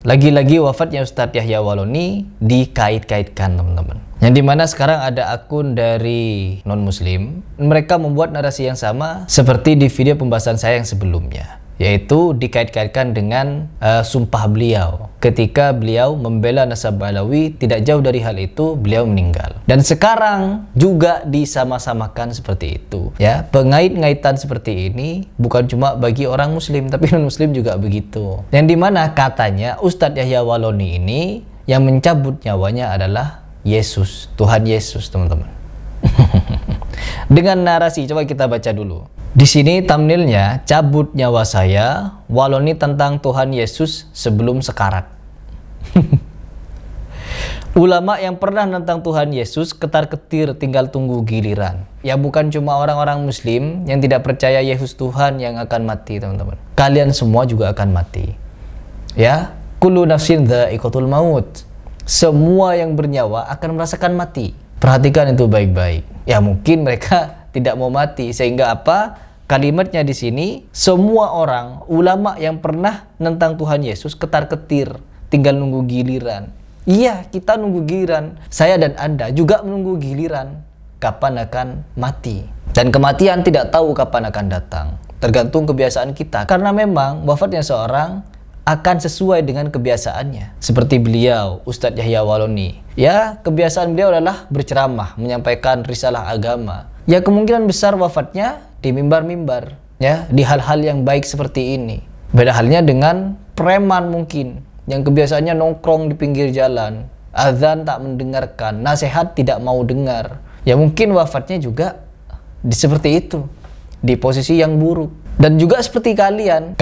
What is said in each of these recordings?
Lagi-lagi wafatnya Ustadz Yahya Waloni dikait-kaitkan, teman-teman. Yang dimana sekarang ada akun dari non-muslim, mereka membuat narasi yang sama seperti di video pembahasan saya yang sebelumnya, yaitu dikait-kaitkan dengan sumpah beliau ketika beliau membela nasab Alawi. Tidak jauh dari hal itu beliau meninggal, dan sekarang juga disama-samakan seperti itu ya. Pengait-ngaitan seperti ini bukan cuma bagi orang muslim, tapi non-muslim juga begitu. Yang dimana katanya Ustadz Yahya Waloni ini yang mencabut nyawanya adalah Yesus, Tuhan Yesus, teman-teman. Dengan narasi, coba kita baca dulu. Di sini thumbnailnya, cabut nyawa saya, Waloni tentang Tuhan Yesus sebelum sekarat. Ulama yang pernah nentang Tuhan Yesus ketar-ketir tinggal tunggu giliran. Ya bukan cuma orang-orang muslim yang tidak percaya Yesus Tuhan yang akan mati, teman-teman. Kalian semua juga akan mati. Ya, kullu nafsin dha'iqatul maut. Semua yang bernyawa akan merasakan mati. Perhatikan itu baik-baik. Ya mungkin mereka tidak mau mati, sehingga apa? Kalimatnya di sini, semua orang ulama yang pernah nentang Tuhan Yesus ketar-ketir, tinggal nunggu giliran. Iya, kita nunggu giliran. Saya dan Anda juga menunggu giliran. Kapan akan mati? Dan kematian tidak tahu kapan akan datang. Tergantung kebiasaan kita. Karena memang wafatnya seorang akan sesuai dengan kebiasaannya. Seperti beliau, Ustadz Yahya Waloni. Ya, kebiasaan beliau adalah berceramah, menyampaikan risalah agama. Ya, kemungkinan besar wafatnya di mimbar-mimbar. Ya, di hal-hal yang baik seperti ini. Beda halnya dengan preman mungkin, yang kebiasaannya nongkrong di pinggir jalan. Azan tak mendengarkan, nasihat tidak mau dengar. Ya, mungkin wafatnya juga seperti itu. Di posisi yang buruk. Dan juga seperti kalian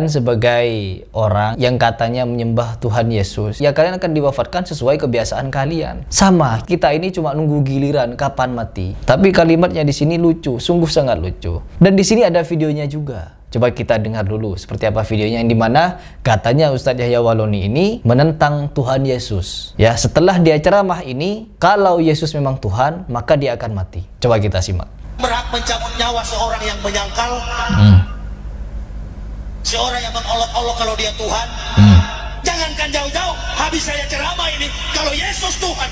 sebagai orang yang katanya menyembah Tuhan Yesus, ya kalian akan diwafatkan sesuai kebiasaan kalian. Sama, kita ini cuma nunggu giliran kapan mati. Tapi kalimatnya di sini lucu, sungguh sangat lucu. Dan di sini ada videonya juga. Coba kita dengar dulu seperti apa videonya, yang dimana katanya Ustadz Yahya Waloni ini menentang Tuhan Yesus. Ya, setelah dia ceramah ini, kalau Yesus memang Tuhan, maka dia akan mati. Coba kita simak. Berhak mencabut nyawa seorang yang menyangkal, seorang yang mengolok-olok kalau dia Tuhan. Jangankan jauh-jauh, habis saya ceramah ini, kalau Yesus Tuhan,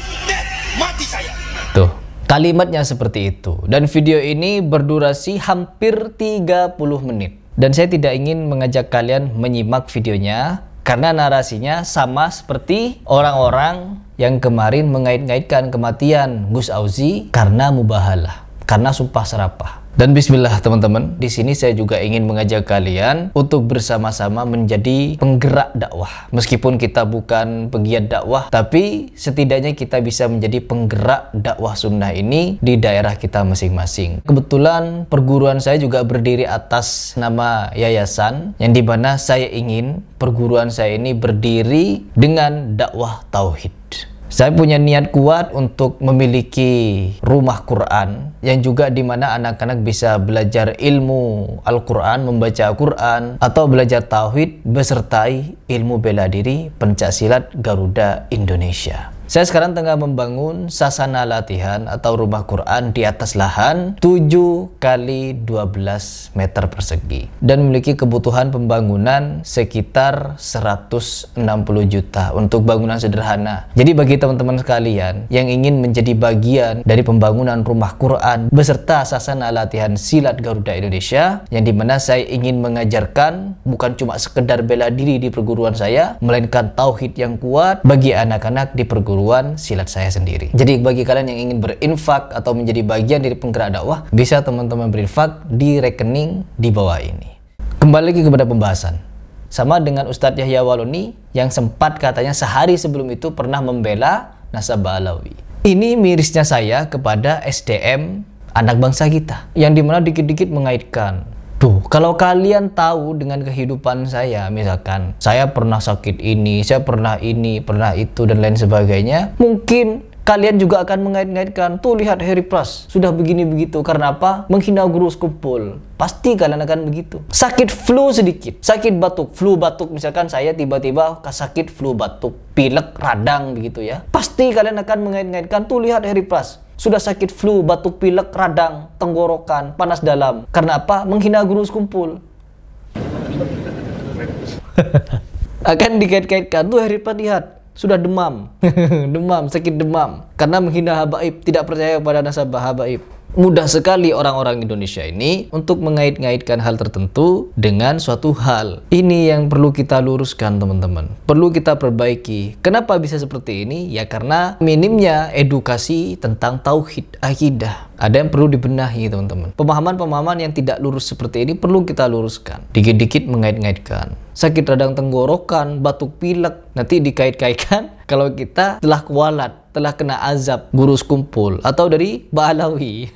mati saya. Tuh, kalimatnya seperti itu. Dan video ini berdurasi hampir 30 menit. Dan saya tidak ingin mengajak kalian menyimak videonya, karena narasinya sama seperti orang-orang yang kemarin mengait-ngaitkan kematian Gus Auzi karena mubahalah, karena sumpah serapah. Dan bismillah teman-teman, di sini saya juga ingin mengajak kalian untuk bersama-sama menjadi penggerak dakwah. Meskipun kita bukan pegiat dakwah, tapi setidaknya kita bisa menjadi penggerak dakwah sunnah ini di daerah kita masing-masing. Kebetulan perguruan saya juga berdiri atas nama yayasan, yang dimana saya ingin perguruan saya ini berdiri dengan dakwah tauhid. Saya punya niat kuat untuk memiliki rumah Quran yang juga dimana anak-anak bisa belajar ilmu Al-Quran, membaca Al-Quran, atau belajar tauhid besertai ilmu bela diri pencaksilat Garuda Indonesia. Saya sekarang tengah membangun sasana latihan atau rumah Quran di atas lahan 7 kali 12 meter persegi dan memiliki kebutuhan pembangunan sekitar 160 juta untuk bangunan sederhana. Jadi bagi teman-teman sekalian yang ingin menjadi bagian dari pembangunan rumah Quran beserta sasana latihan silat Garuda Indonesia, yang dimana saya ingin mengajarkan bukan cuma sekedar bela diri di perguruan saya, melainkan tauhid yang kuat bagi anak-anak di perguruan silat saya sendiri. Jadi bagi kalian yang ingin berinfak atau menjadi bagian dari penggerak dakwah, bisa teman-teman berinfak di rekening di bawah ini. Kembali lagi kepada pembahasan. Sama dengan Ustadz Yahya Waloni yang sempat katanya sehari sebelum itu pernah membela nasabah Alawi. Ini mirisnya saya kepada SDM anak bangsa kita, yang dimana dikit-dikit mengaitkan, tuh, kalau kalian tahu dengan kehidupan saya, misalkan saya pernah sakit ini, saya pernah ini, pernah itu, dan lain sebagainya, mungkin kalian juga akan mengait-ngaitkan, tuh lihat Harry Pras sudah begini begitu. Karena apa? Menghina guru sekumpul. Pasti kalian akan begitu. Sakit flu sedikit, sakit batuk, flu batuk, misalkan saya tiba-tiba sakit flu batuk, pilek, radang begitu ya. Pasti kalian akan mengait-ngaitkan, tuh lihat Harry Pras sudah sakit flu, batuk, pilek, radang, tenggorokan, panas dalam. Karena apa? Menghina guru sekumpul. Akan dikait-kaitkan tuh Harry Potter, lihat sudah demam. Demam, sakit demam karena menghina habaib, tidak percaya pada nasabah habaib. Mudah sekali orang-orang Indonesia ini untuk mengait-ngaitkan hal tertentu dengan suatu hal. Ini yang perlu kita luruskan, teman-teman. Perlu kita perbaiki. Kenapa bisa seperti ini? Ya karena minimnya edukasi tentang tauhid, akidah. Ada yang perlu dibenahi, teman-teman. Pemahaman-pemahaman yang tidak lurus seperti ini perlu kita luruskan. Dikit-dikit mengait-ngaitkan. Sakit radang tenggorokan, batuk pilek, nanti dikait-kaitkan kalau kita telah kualat, telah kena azab guru sekumpul atau dari Ba'alawi.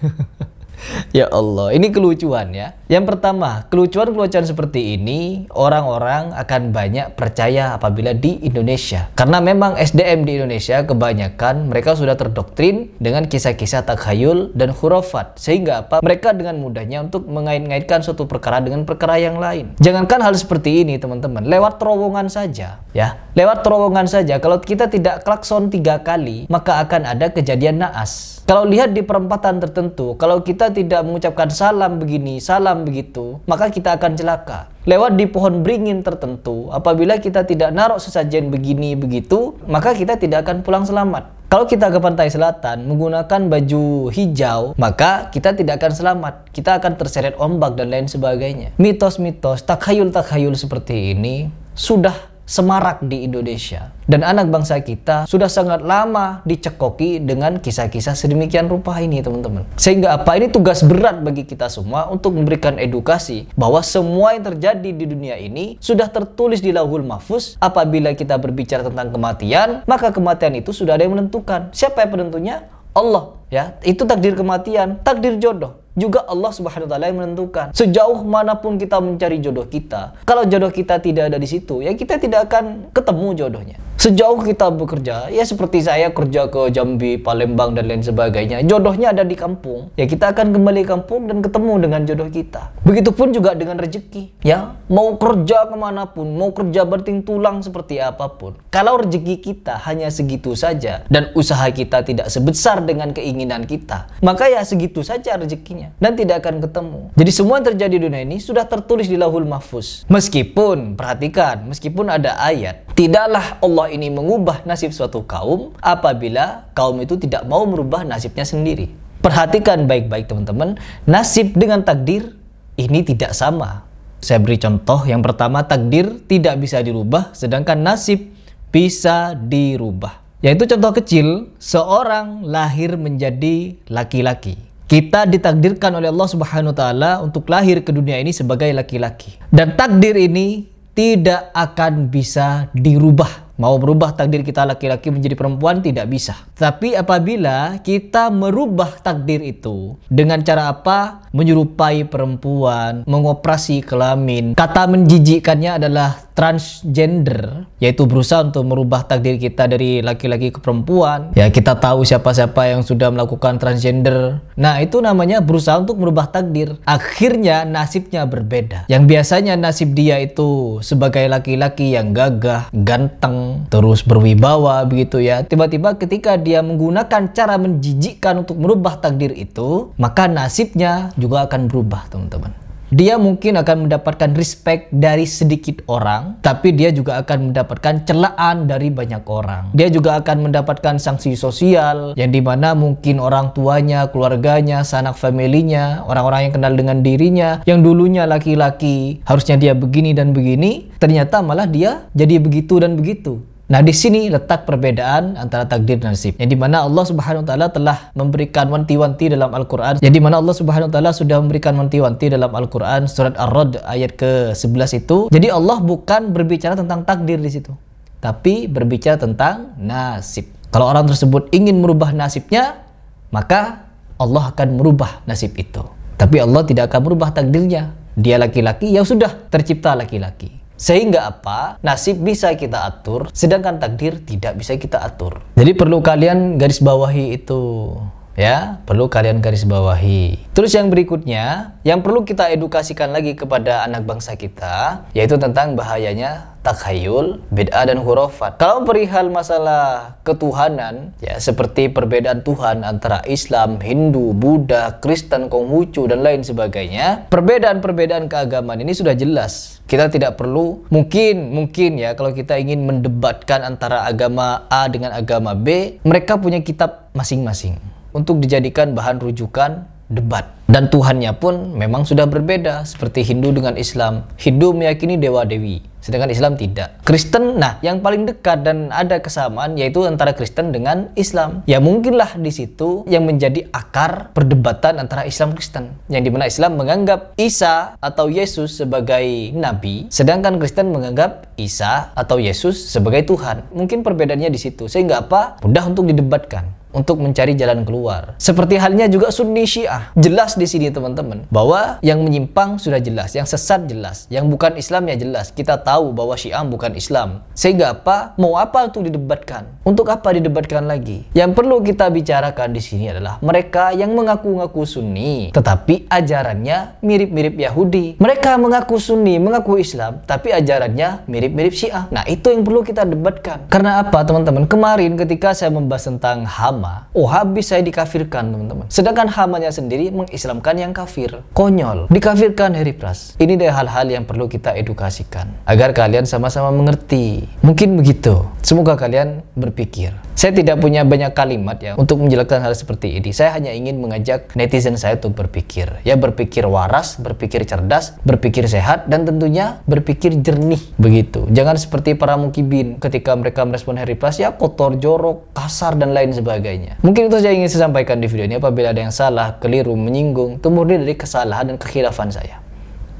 Ya Allah, ini kelucuan ya. Yang pertama, kelucuan-kelucuan seperti ini orang-orang akan banyak percaya apabila di Indonesia. Karena memang SDM di Indonesia kebanyakan mereka sudah terdoktrin dengan kisah-kisah takhayul dan khurafat. Sehingga apa? Mereka dengan mudahnya untuk mengait-ngaitkan suatu perkara dengan perkara yang lain. Jangankan hal seperti ini, teman-teman. Lewat terowongan saja ya. Lewat terowongan saja, kalau kita tidak klakson 3 kali, maka akan ada kejadian naas. Kalau lihat di perempatan tertentu, kalau kita tidak mengucapkan salam begini, salam begitu, maka kita akan celaka. Lewat di pohon beringin tertentu, apabila kita tidak naruh sesajen begini begitu, maka kita tidak akan pulang selamat. Kalau kita ke pantai selatan menggunakan baju hijau, maka kita tidak akan selamat. Kita akan terseret ombak dan lain sebagainya. Mitos-mitos, takhayul-takhayul seperti ini sudah semarak di Indonesia. Dan anak bangsa kita sudah sangat lama dicekoki dengan kisah-kisah sedemikian rupa ini, teman-teman. Sehingga apa? Ini tugas berat bagi kita semua untuk memberikan edukasi bahwa semua yang terjadi di dunia ini sudah tertulis di Lauhul Mahfuz. Apabila kita berbicara tentang kematian, maka kematian itu sudah ada yang menentukan. Siapa yang penentunya? Allah. Ya, itu takdir kematian, takdir jodoh. Juga Allah Subhanahu wa taala yang menentukan. Sejauh manapun kita mencari jodoh kita, kalau jodoh kita tidak ada di situ, ya kita tidak akan ketemu jodohnya. Sejauh kita bekerja, ya seperti saya kerja ke Jambi, Palembang dan lain sebagainya, jodohnya ada di kampung, ya kita akan kembali kampung dan ketemu dengan jodoh kita. Begitupun juga dengan rezeki, ya mau kerja kemanapun, mau kerja banting tulang seperti apapun, kalau rezeki kita hanya segitu saja dan usaha kita tidak sebesar dengan keinginan kita, maka ya segitu saja rezekinya dan tidak akan ketemu. Jadi semua yang terjadi di dunia ini sudah tertulis di Lauhul Mahfuz. Meskipun, perhatikan, meskipun ada ayat, tidaklah Allah ini mengubah nasib suatu kaum apabila kaum itu tidak mau merubah nasibnya sendiri. Perhatikan baik-baik, teman-teman, nasib dengan takdir ini tidak sama. Saya beri contoh. Yang pertama, takdir tidak bisa dirubah, sedangkan nasib bisa dirubah. Yaitu contoh kecil, seorang lahir menjadi laki-laki. Kita ditakdirkan oleh Allah Subhanahu wa taala untuk lahir ke dunia ini sebagai laki-laki. Dan takdir ini tidak akan bisa dirubah. Mau merubah takdir kita laki-laki menjadi perempuan tidak bisa. Tapi apabila kita merubah takdir itu dengan cara apa? Menyerupai perempuan, mengoperasi kelamin. Kata menjijikkannya adalah transgender, yaitu berusaha untuk merubah takdir kita dari laki-laki ke perempuan. Ya, kita tahu siapa-siapa yang sudah melakukan transgender. Nah, itu namanya berusaha untuk merubah takdir. Akhirnya nasibnya berbeda. Yang biasanya nasib dia itu sebagai laki-laki yang gagah, ganteng, terus berwibawa begitu ya. Tiba-tiba ketika dia menggunakan cara menjijikkan untuk merubah takdir itu, maka nasibnya juga akan berubah, teman-teman. Dia mungkin akan mendapatkan respect dari sedikit orang, tapi dia juga akan mendapatkan celaan dari banyak orang. Dia juga akan mendapatkan sanksi sosial, yang dimana mungkin orang tuanya, keluarganya, sanak familinya, orang-orang yang kenal dengan dirinya, yang dulunya laki-laki, harusnya dia begini dan begini, ternyata malah dia jadi begitu dan begitu. Nah, di sini letak perbedaan antara takdir dan nasib. Yang dimana Allah Subhanahu wa taala telah memberikan wanti-wanti dalam Al-Qur'an. Yang dimana Allah Subhanahu wa taala sudah memberikan wanti-wanti dalam Al-Qur'an surat Ar-Ra'd ayat ke-11 itu. Jadi Allah bukan berbicara tentang takdir di situ, tapi berbicara tentang nasib. Kalau orang tersebut ingin merubah nasibnya, maka Allah akan merubah nasib itu. Tapi Allah tidak akan merubah takdirnya. Dia laki-laki, ya sudah tercipta laki-laki. Sehingga apa? Nasib bisa kita atur, sedangkan takdir tidak bisa kita atur. Jadi perlu kalian garis bawahi itu, ya, perlu kalian garis bawahi. Terus yang berikutnya, yang perlu kita edukasikan lagi kepada anak bangsa kita, yaitu tentang bahayanya takhayul, bid'ah dan khurafat. Kalau perihal masalah ketuhanan, ya seperti perbedaan Tuhan antara Islam, Hindu, Buddha, Kristen, Konghucu dan lain sebagainya, perbedaan-perbedaan keagamaan ini sudah jelas. Kita tidak perlu mungkin ya kalau kita ingin mendebatkan antara agama A dengan agama B, mereka punya kitab masing-masing untuk dijadikan bahan rujukan debat. Dan Tuhannya pun memang sudah berbeda, seperti Hindu dengan Islam. Hindu meyakini dewa-dewi, sedangkan Islam tidak. Kristen, nah yang paling dekat dan ada kesamaan yaitu antara Kristen dengan Islam. Ya mungkinlah di situ yang menjadi akar perdebatan antara Islam Kristen, yang dimana Islam menganggap Isa atau Yesus sebagai nabi, sedangkan Kristen menganggap Isa atau Yesus sebagai Tuhan. Mungkin perbedaannya di situ, sehingga apa? Mudah untuk didebatkan, untuk mencari jalan keluar. Seperti halnya juga Sunni Syiah. Jelas di sini teman-teman bahwa yang menyimpang sudah jelas, yang sesat jelas, yang bukan Islam ya jelas. Kita tahu bahwa Syiah bukan Islam. Sehingga apa? Mau apa untuk didebatkan? Untuk apa didebatkan lagi? Yang perlu kita bicarakan di sini adalah mereka yang mengaku-ngaku Sunni, tetapi ajarannya mirip-mirip Yahudi. Mereka mengaku Sunni, mengaku Islam, tapi ajarannya mirip-mirip Syiah. Nah, itu yang perlu kita debatkan. Karena apa, teman-teman? Kemarin ketika saya membahas tentang Hama, habis saya dikafirkan, teman-teman. Sedangkan Hamanya sendiri mengislamkan yang kafir. Konyol. Dikafirkan Harry Pras. Ini deh hal-hal yang perlu kita edukasikan agar kalian sama-sama mengerti. Mungkin begitu. Semoga kalian berpikir. Saya tidak punya banyak kalimat ya untuk menjelaskan hal seperti ini. Saya hanya ingin mengajak netizen saya untuk berpikir. Ya, berpikir waras, berpikir cerdas, berpikir sehat, dan tentunya berpikir jernih. Begitu. Jangan seperti para mukibin ketika mereka merespon Harry Pras, ya kotor, jorok, kasar, dan lain sebagainya. Mungkin itu saja yang ingin saya sampaikan di video ini. Apabila ada yang salah, keliru, menyinggung, itu murni dari kesalahan dan kekhilafan saya.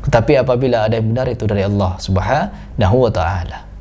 Tetapi apabila ada yang benar, itu dari Allah Subhanahu wa ta'ala.